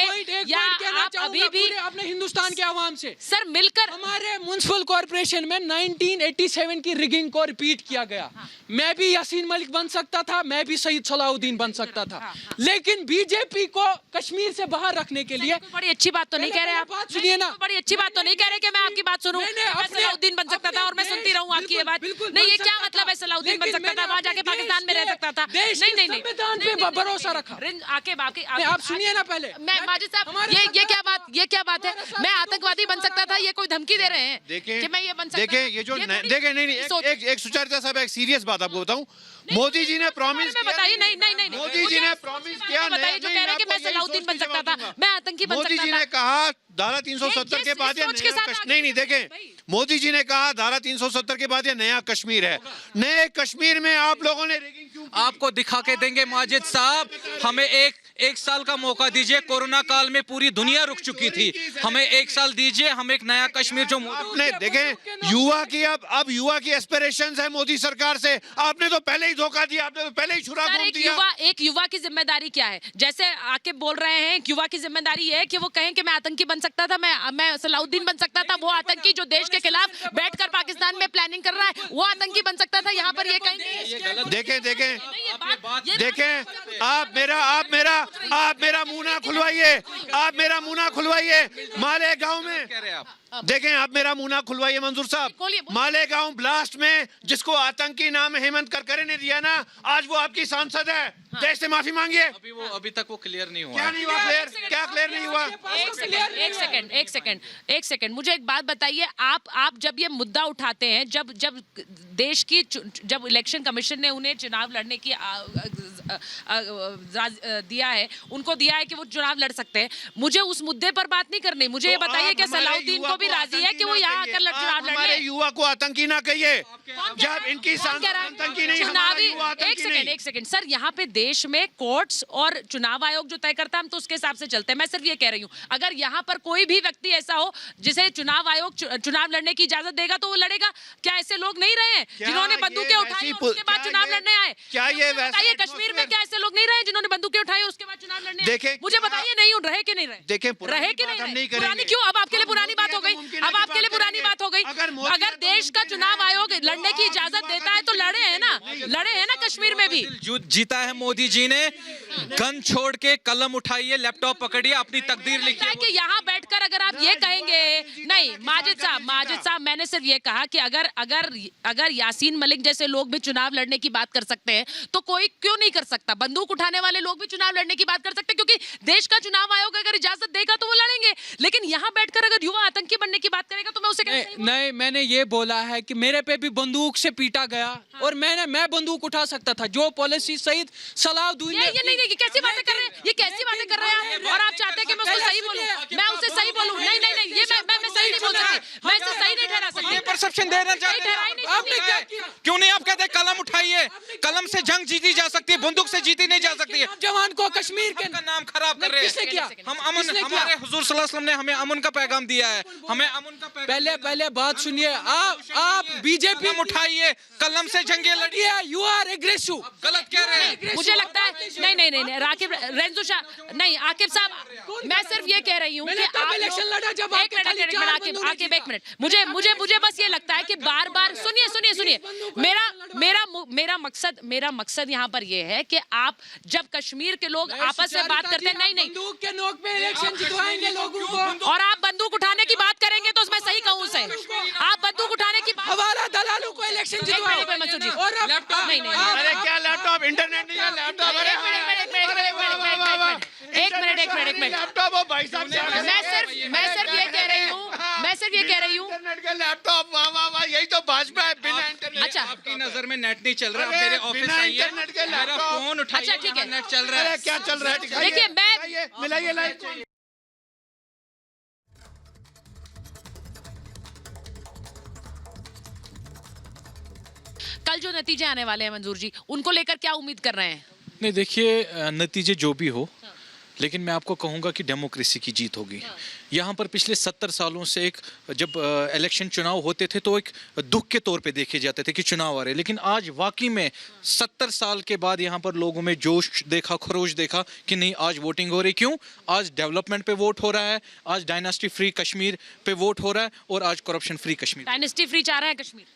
या point कहना आप चाहूंगा अभी भी पूरे अपने हिंदुस्तान के आवाम से। सर मिलकर हमारे म्युनिसिपल कॉर्पोरेशन में 1987 की रिगिंग को रिपीट किया गया। मैं भी यासीन मलिक बन सकता था, मैं भी सईद सलाउद्दीन बन सकता था, लेकिन बीजेपी को कश्मीर से बाहर रखने के लिए कोई बड़ी अच्छी बात तो नहीं कह रहे आप। बात सुनिए ना, कोई बड़ी अच्छी बात तो नहीं कह रहे कि मैं आपकी बात सुनूं। मैंने मैं अपने- सलाउद्दीन बन सकता था और मैं अपने सुनती रहूं आपकी ये बात। बिल्कुल नहीं, ये बन क्या सकता मतलब है था। सलाउद्दीन बन लेकिन सकता था, मैंने वहां जाके अपने पाकिस्तान में रह देश सकता था। देश नहीं के नहीं नहीं संविधान पे नहीं, भरोसा नहीं, रखा। नहीं, आके आप सुनिए ना पहले। मैं माजिद साहब हमारे ये साथ क्या बात है, मैं आतंकवादी बन सकता था, ये कोई धमकी दे रहे हैं देखें कि मैं ये बन सकता देखें था? ये जो थोड़ी देखें नहीं सोच- एक सुचरिता साहब एक सीरियस बात आपको बताऊं, मोदी जी ने प्रॉमिस में बताइए। नहीं नहीं नहीं मोदी जी ने प्रॉमिस किया बताइए जो कह रहे हैं कि मैं सलाउद्दीन बन सकता था, मैं आतंकी बन मोदी सकता जी था। ने कहा धारा 370 के बाद ये सोच के नया साथ आगे नहीं बढ़े देखें, भाई। मोदी जी ने कहा धारा 370 के बाद ये नया कश्मीर है। नए कश्मीर में आप लोगों ने रिगिंग क्यों की? आपको दिखा के देंगे माजिद साहब, हमें एक साल का मौका दीजिए। कोरोना काल में पूरी दुनिया रुक चुकी थी, हमें एक साल दीजिए, हम एक नया कश्मीर जो आपने देखें युवा की अब युवा की एस्पिरेशंस है मोदी सरकार से। आपने तो पहले ही धोखा दिया, आपने तो पहले ही छुरा सर घूम दिया। एक युवा की जिम्मेदारी क्या है? जैसे आके बोल रहे हैं कि युवा की जिम्मेदारी ये है कि वो कहें कि मैं आतंकी बन सकता था, मैं सलाउद्दीन बन सकता था। वो आतंकी जो देश के खिलाफ बैठकर पाकिस्तान में प्लानिंग कर रहा है, वो आतंकी बन सकता था। यहाँ पर ये कहेंगे देखें आप मेरा मुंह ना खुलवाइए, आप मेरा मुंह ना खुलवाइए। मालेगांव में देखें, आप मेरा मुंह ना खुलवाइए मंजूर साहब। बोलिए। मालेगांव ब्लास्ट में जिसको आतंकी नाम हेमंत करकरे ने दिया ना, आज वो आपकी सांसद है। देश से माफी मांगिए। अभी तक वो क्लियर नहीं हुआ क्या नहीं हुआ क्लियर? क्या क्लियर नहीं हुआ? एक सेकंड मुझे एक बात बताइए। आप जब ये मुद्दा उठाते हैं, जब देश की जब इलेक्शन कमीशन ने उन्हें चुनाव लड़ने की दिया है, उनको दिया है कि वो चुनाव लड़ सकते हैं, मुझे उस मुद्दे पर बात नहीं करनी। मुझे ये तो बताइए आप कि हमारे सलाउद्दीन युवा को भी राजी है कि वो यहाँ आतंकी आकर ना चुनाव कहिए। हमारे लड़े? युवा को आतंकी ना कहिए। जब इनकी कौन कह रहा है? आतंकी नहीं, हमारा युवा आतंकी नहीं। एक सेकंड सर, यहाँ पे देश में कोर्ट्स और चुनाव आयोग जो तय करता है, हम तो उसके हिसाब से चलते हैं। मैं सिर्फ ये कह रही हूँ, अगर यहाँ पर कोई भी व्यक्ति ऐसा हो जिसे चुनाव आयोग चुनाव लड़ने की इजाजत देगा तो वो लड़ेगा। क्या ऐसे लोग नहीं रहे हैं क्या जिन्होंने ये बंदूकें उठाई और उसके बाद क्या चुनाव ये- लड़ने आए? क्या ये वैसा बताइए, कश्मीर में atmosphere- क्या ऐसे लोग नहीं रहे जिन्होंने बंदूकें उठाई और उसके बाद चुनाव लड़ने आए? देखें, मुझे क्या- बताइए, नहीं रहे कि नहीं रहे? देखें, पुरानी रहे कि बात नहीं हम रहे? नहीं करेंगे। पुरानी क्यों? अब आपके लिए हम पुरानी मोदी बात हो है तो गई। मुमकिन है अब कि आपके लिए बात पुरानी करेंगे। बात हो गई। अगर मोदी है अगर तो देश का मुमकिन चुनाव है। आयोग लड़ने की इजाजत देता है तो लड़े हैं ना, लड़े हैं ना कश्मीर में भी। जीता है मोदी जी ने। गन छोड़ के कलम उठाइए, लैपटॉप पकड़िए, अपनी तकदीर लगता है लिखिए। कि यहाँ बैठकर अगर आप ये कहेंगे, नहीं माजिद साहब, मैंने सिर्फ ये कहा कि अगर यासीन मलिक जैसे लोग भी चुनाव लड़ने की बात कर सकते हैं तो कोई क्यों नहीं कर सकता? बंदूक उठाने वाले लोग भी चुनाव लड़ने की बात कर सकते हैं, क्योंकि देश का चुनाव आयोग अगर इजाजत देगा तो वो लड़ेंगे। लेकिन यहाँ बैठकर अगर युवा आतंकी बनने की बात करेगा तो मैं उसे कैसे नहीं, मैंने ये बोला है कि मेरे पे भी बंदूक से पीटा गया और मैं बंदूक उठा सकता था। जो पॉलिसी सईद सलाउद्दीन ये नहीं ये कैसी बातें कर रहे हैं? ये कैसी बातें कर रहे हैं आप? और आप चाहते हैं कि मैं उसको सही बोलूं? मैं उसे सही बोलूं? नहीं ये मैं सही नहीं बोल सकती, मैं इसे सही नहीं ठहरा सकती। ये परसेप्शन देना चाहते ठहराई नहीं हैं। आपने क्या किया? क्यों नहीं आप कहते हैं कलम उठाइए? कलम से जंग जीती जा सकती है, बंदूक से जीती नहीं जा सकती है। जवान को कश्मीर के का नाम खराब कर रहे हैं। किसने किया? हम अमन, किसने किया? हमारे हुजूर सल्लल्लाहु अलैहि वसल्लम ने हमें अमन का पैगाम दिया है, हमें अमन का पैगाम। पहले बात सुनिए। आप बीजेपी कलम उठाइए, कलम से जंगे लड़िए। You are aggressive. गलत कह रहे हैं। मुझे लगता है नहीं राकिब रेंजू शाह नहीं, आकिब साहब, मैं सिर्फ ये कह रही हूँ कि मैंने तब आप इलेक्शन लोग- लड़ा जब एक आपके खाली मिनट चार आकिब बंदों ने आकिब जीता। एक मिनट मुझे बस ये लगता है कि बार सुनिए मेरा मकसद यहाँ पर ये है कि आप जब कश्मीर के लोग आपस में बात करते हैं, नहीं बंदूक के नोक पे इलेक्शन जितवाएंगे लोगों को। और आप बंदूक उठाने की बात करेंगे तो मैं सही कहूँ उसे, आप बंदूक उठाने की बात हवाला दलालों को इलेक्शन एक जितवाओ। मिनट मंसूर जी, और अब नहीं अरे क्या लैपटॉप, इंटरनेट नहीं है, लैपटॉप। अरे एक मिनट लैपटॉप हो भाई साहब। मैं सिर्फ ये कह रही हूँ इंटरनेट का लैपटॉप, वाह यही तो भाजपा है। बिना इंटरनेट अच्छा आपकी नजर में नेट नहीं चल रहा, अरे, मेरे ऑफिस बिना आइए, इंटरनेट के मेरा लैपटॉप। फोन उठाइए, अच्छा, ठीक है। नेट चल रहा है। अरे क्या चल रहा है? दिखाइए, देखिए, मैं- दिखाइए, मिलाइए लाइव। कल जो नतीजे आने वाले हैं मंजूर जी, उनको लेकर क्या उम्मीद कर रहे हैं? नहीं देखिए, नतीजे जो भी हो, लेकिन मैं आपको कहूँगा कि डेमोक्रेसी की जीत होगी। यहाँ पर पिछले 70 सालों से एक जब इलेक्शन चुनाव होते थे तो एक दुख के तौर पे देखे जाते थे कि चुनाव आ रहे, लेकिन आज वाकई में 70 साल के बाद यहाँ पर लोगों में जोश देखा, खरोश देखा कि नहीं, आज वोटिंग हो रही। क्यों? आज डेवलपमेंट पे वोट हो रहा है, आज डायनास्टी फ्री कश्मीर पे वोट हो रहा है और आज corruption free Kashmir. Dynasty free चाह रहा है कश्मीर।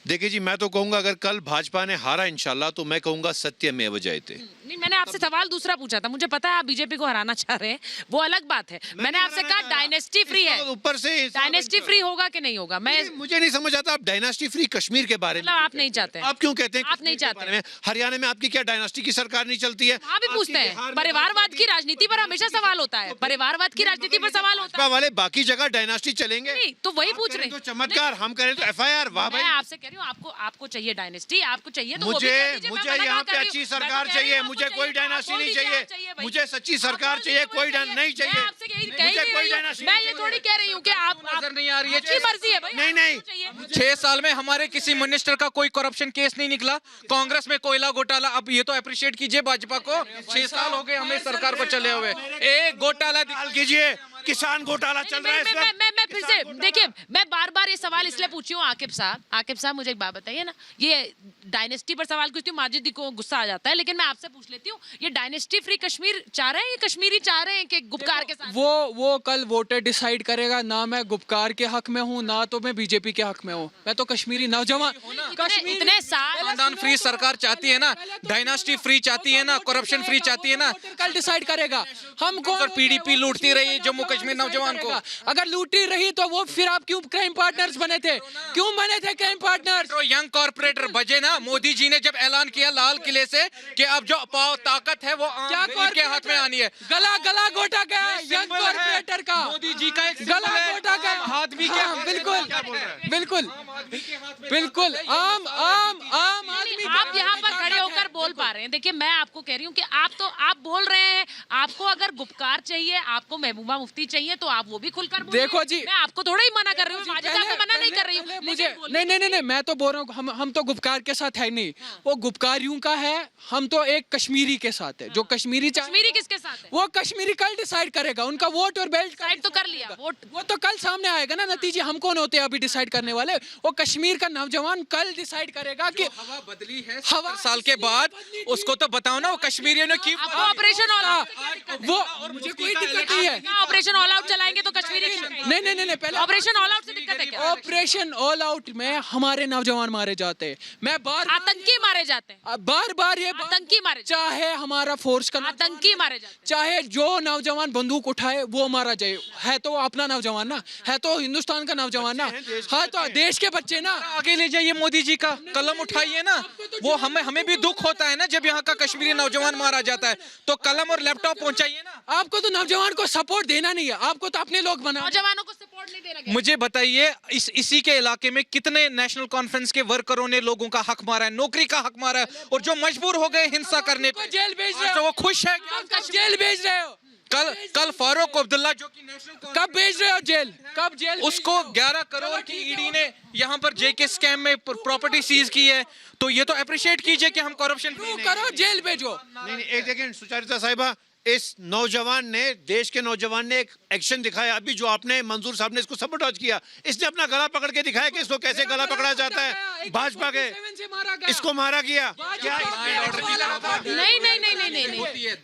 देखिए जी, मैं तो कहूंगा अगर कल भाजपा ने हारा इंशाल्लाह तो मैं कहूंगा सत्यमेव जयते। नहीं, मैंने आपसे सवाल दूसरा पूछा था। मुझे पता है आप बीजेपी को हराना चाह रहे हैं, वो अलग बात है। मैंने आपसे कहा डायनेस्टी फ्री है, ऊपर से डायनेस्टी फ्री होगा कि नहीं होगा। मैं मुझे नहीं समझ आता आप डायनास्टी फ्री कश्मीर के बारे में मतलब आप नहीं चाहते हैं। आप क्यों कहते हैं आप नहीं चाहते हैं? हरियाणा में आपकी क्या डायनास्टी की सरकार नहीं चलती है? वहाँ भी पूछते हैं। परिवारवाद की राजनीति पर हमेशा सवाल होता है, परिवारवाद की राजनीति पर सवाल होता भाजपा है। वाले बाकी जगह डायनास्टी चलेंगे नहीं, तो वही आप पूछ करें रहे तो हैं। चमत्कार, हम करें तो FIR। वाह मैं भाई, आपसे कह रही हूँ, आपको चाहिए डायनेस्टी, आपको चाहिए तो वो भी मुझे कह दीजिए, मैं मुझे मना यहाँ कर पे रही हूँ। अच्छी मैं तो सरकार कह रही चाहिए, हूँ, मुझे आपको कोई चाहिए, डायनास्टी आप नहीं बोल दीजिए, चाहिए, आप चाहिए भाई। मुझे सच्ची आप सरकार बोल चाहिए, दीजिए, कोई चाहिए। नहीं चाहिए। मैं आपसे यही कह ही मुझे नहीं कोई रही हूँ। डायनास्टी मैं नहीं ये चाहिए। थोड़ी कह रही हूँ कि आप नजर नहीं आ रही है। आपकी मर्जी है भाई, नहीं, नहीं। आपको चाहिए। 6 साल में हमारे किसी मिनिस्टर का कोई करप्शन केस नहीं निकला। कांग्रेस में कोयला घोटाला, अब ये तो अप्रिशिएट कीजिए भाजपा को। 6 साल हो गए हमें सरकार को चले हुए, एक घोटाला हाल कीजिए, किसान घोटाला चल रहा है इस वक्त। मैं फिर से देखिए, मैं बार-बार ये सवाल इसलिए पूछी हूँ आकिब साहब मुझे एक बात बताइए ना, ये डायनेस्टी पर सवाल पूछती हूँ, माजिद को गुस्सा आ जाता है, लेकिन मैं आपसे पूछ लेती हूँ, ये डायनेस्टी फ्री कश्मीर चाह रहे हैं, ये कश्मीरी चाह रहे हैं कि गुपकार के साथ? वो कल वोटर डिसाइड करेगा। ना मैं गुपकार के हक में हूँ, ना तो मैं बीजेपी के हक में हूँ। मैं तो कश्मीरी नौजवान, इतने साल खानदान फ्री सरकार चाहती है ना, डायनास्टी फ्री चाहती है ना, करप्शन फ्री चाहती है ना। वोटर कल डिसाइड करेगा हम कौन। और PDP लूटती रही है जम्मू कश्मीर नौजवान को। अगर लूटी रही तो वो फिर आप क्यों क्राइम पार्टनर्स बने थे? क्यों बने थे क्राइम पार्टनर्स? तो यंग कॉर्पोरेटर बजे ना, मोदी जी ने जब ऐलान किया लाल किले से कि अब जो ताकत है वो क्या आम के हाथ में आनी है। गला घोटा गया यंग सिंबल है कॉर्पोरेटर का। मोदी जी का एक गला सिंबल है। घोटा गया आम आदमी के हाँ, बिल्कुल आम आदमी। आप यहाँ पर खड़े होकर बोल पा रहे हैं। देखिए, मैं आपको कह रही हूँ कि आप बोल रहे हैं, आपको अगर गुपकार चाहिए, आपको महबूबा मुफ्ती चाहिए, तो आप वो भी खुलकर बोलिए। देखो जी, मैं आपको थोड़ा ही मना कर रही हूँ, माजिद आपको मना नहीं कर रही हूँ, मुझे लेकिन बोलिए। नहीं, मैं तो बोल रहा हूँ हम तो गुपकार के साथ है नहीं। वो गुपकारियों का है, हम तो एक कश्मीरी के साथ है। जो कश्मीरी कश्मीरी किसके साथ है? वो कश्मीरी कल डिसाइड करेगा। उनका वोट और बेल्ट डिसाइड तो कर लिया वोट। वो तो कल सामने आएगा ना नतीजे। हम कौन होते हैं अभी डिसाइड करने वाले? वो कश्मीर का नौजवान कल डिसाइड करेगा कि हवा बदली है हवा 70 साल के बाद। उसको तो बताओ ना, वो कश्मीरियों ने की आपको ऑपरेशन ऑल आउट, वो मुझे कोई दिक्कत नहीं है। ऑपरेशन ऑल आउट चलाएंगे तो कश्मीरी नहीं पहले ऑपरेशन ऑल आउट से दिक्कत है क्या? ऑपरेशन ऑल आउट में हमारे नौजवान मारे जाते हैं। मैं आतंकी मारे जाते हैं, बार ये आतंकी मारे जाते चाहे हमारा फोर्स का हैं, आतंकी मारे जाते हैं। चाहे जो नौजवान बंदूक उठाए वो मारा जाए, है तो अपना नौजवान ना, है तो हिंदुस्तान का नौजवान ना, हाँ तो देश के बच्चे ना। आगे ले जाइए मोदी जी का कलम उठाइए ना। वो हमें भी दुख होता है ना जब यहाँ का कश्मीरी नौजवान मारा जाता है, तो कलम और लैपटॉप पहुंचाइए ना। आपको तो नौजवान को सपोर्ट देना नहीं है, आपको तो अपने लोग बना। नौजवानों को सपोर्ट नहीं देना गया। मुझे बताइए, इसी के इलाके में कितने नेशनल कॉन्फ्रेंस के वर्करों ने लोगों का हक मारा है, नौकरी का हक मारा है, और जो मजबूर हो गए हिंसा करने पे, जेल भेज रहे तो हो, वो खुश है। कब जेल भेज रहे हो? कल फारूक अब्दुल्ला जो कि नेशनल कब भेज रहे हो जेल? कब जेल? उसको 11 करोड़ की ईडी ने यहाँ पर JK स्कैम में प्रॉपर्टी सीज की है, तो ये तो अप्रिशिएट कीजिए कि हम करप्शन करो, जेल भेजो। नहीं, एक सेकंड सुचारिता साहिबा, इस नौजवान ने, देश के नौजवान ने एक एक्शन दिखाया। अभी जो आपने मंजूर साहब ने इसको सबोटाज किया, इसने अपना गला पकड़ के दिखाया कि इसको कैसे गला पकड़ा जाता है। भाजपा के इसको मारा गया। क्या नहीं,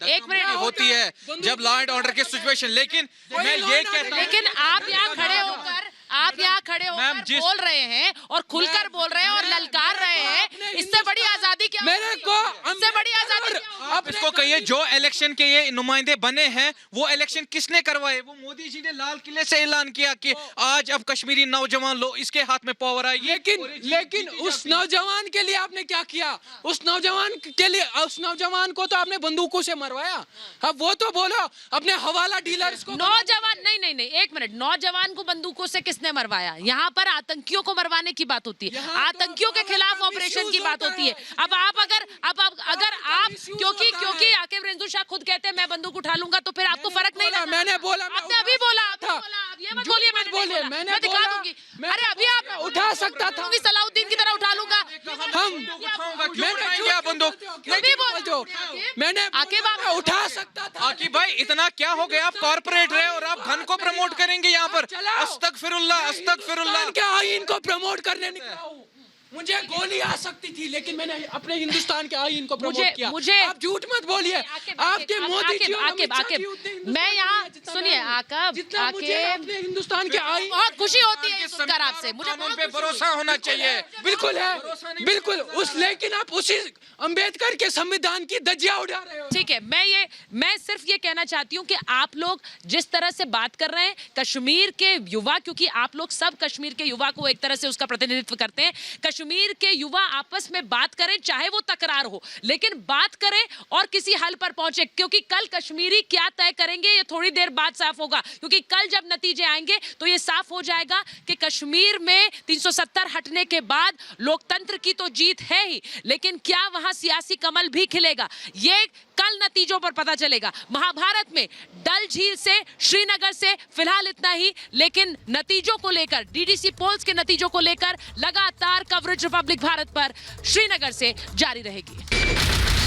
एक मिनट होती है जब लॉ एंड ऑर्डर की सिचुएशन। लेकिन मैं ये कहता हूं, लेकिन आप यहाँ खड़े होकर मैम, बोल रहे हैं और खुलकर बोल रहे हैं और ललकार रहे हैं, इससे बड़ी आजादी क्या? मेरे को इससे बड़ी आजादी क्या? आप इसको कहिए, जो इलेक्शन के ये नुमाइंदे बने हैं वो इलेक्शन किसने करवाए? वो मोदी जी ने लाल किले से ऐलान किया कि आज अब कश्मीरी नौजवान लोग इसके हाथ में पावर आएगी। लेकिन उस नौजवान के लिए आपने क्या किया? उस नौजवान को तो आपने बंदूकों से मरवाया। अब वो तो बोलो, अपने हवाला डीलर्स को। नौजवान नहीं, एक मिनट, नौजवान को बंदूकों से किसने मरवाया? यहाँ पर आतंकियों को मरवाने की बात होती है, आतंकियों के खिलाफ ऑपरेशन की बात होती है। अब आप क्योंकि आकिब रेंजू शाह खुद कहते हैं मैं बंदूक उठा लूंगा, तो फिर आपको फर्क नहीं लगता? मैंने बोला, आपने अभी बोला था, ये मत बोलिए, मैंने मैं दिखा दूंगी। अरे अभी आप उठा सकता था, सलाउद्दीन की तरह उठा लूंगा, हम क्यों उठाएंगे आप बंदूक? भी बोलते हो। मैंने आकिब आप उठा सकता था। आकिब भाई इतना क्या हो गया, आप कॉर्पोरेट रहे और आप धन को प्रमोट करेंगे यहाँ पर? चलाओ। अस्तगफिरुल्लाह अस्तगफिरुल्लाह। हिंदुस्तान के आईन को प्रमोट करने निकला हूँ। मुझे गोली आ सकती थी लेकिन मैंने अपने हिंदुस्तान के आईन को प्रमोट किया। आप झूठ मत बोलिए। आपके मोदी जी और अमित शाह जी उतने हिंदुस्तानी मैं यहाँ नहीं है जितना सुनिए मैं हूँ। जितना मुझे अपने हिंदुस्तान के आईन बहुत खुशी होती है ये सुनकर आपसे, मुझे कानून बहुत पे खुशी भरोसा होना चाहिए। बिल्कुल है, बिल्कुल उस, लेकिन आप उसी अंबेडकर के संविधान की धज्जियां उड़ा रहे हो। ठीक है, मैं सिर्फ ये कहना चाहती हूँ कि आप लोग जिस तरह से बात कर रहे हैं कश्मीर के युवा, क्योंकि आप लोग सब कश्मीर के युवा को एक तरह से उसका प्रतिनिधित्व करते हैं, कश्मीर के युवा आपस में बात करें, चाहे वो तकरार हो, लेकिन बात करें और किसी हल पर पहुंचे, क्योंकि कल कश्मीरी क्या तय करेंगे ये थोड़ी देर बाद साफ होगा, क्योंकि कल जब नतीजे आएंगे तो ये साफ हो जाएगा कि कश्मीर में 370 हटने के बाद लोकतंत्र की तो जीत है ही, लेकिन क्या वहां सियासी कमल भी खिलेगा, ये कल नतीजों पर पता चलेगा। महाभारत में डल झील से श्रीनगर से फिलहाल इतना ही, लेकिन नतीजों को लेकर, डीडीसी पोल्स के नतीजों को लेकर लगातार कवरेज रिपब्लिक भारत पर श्रीनगर से जारी रहेगी।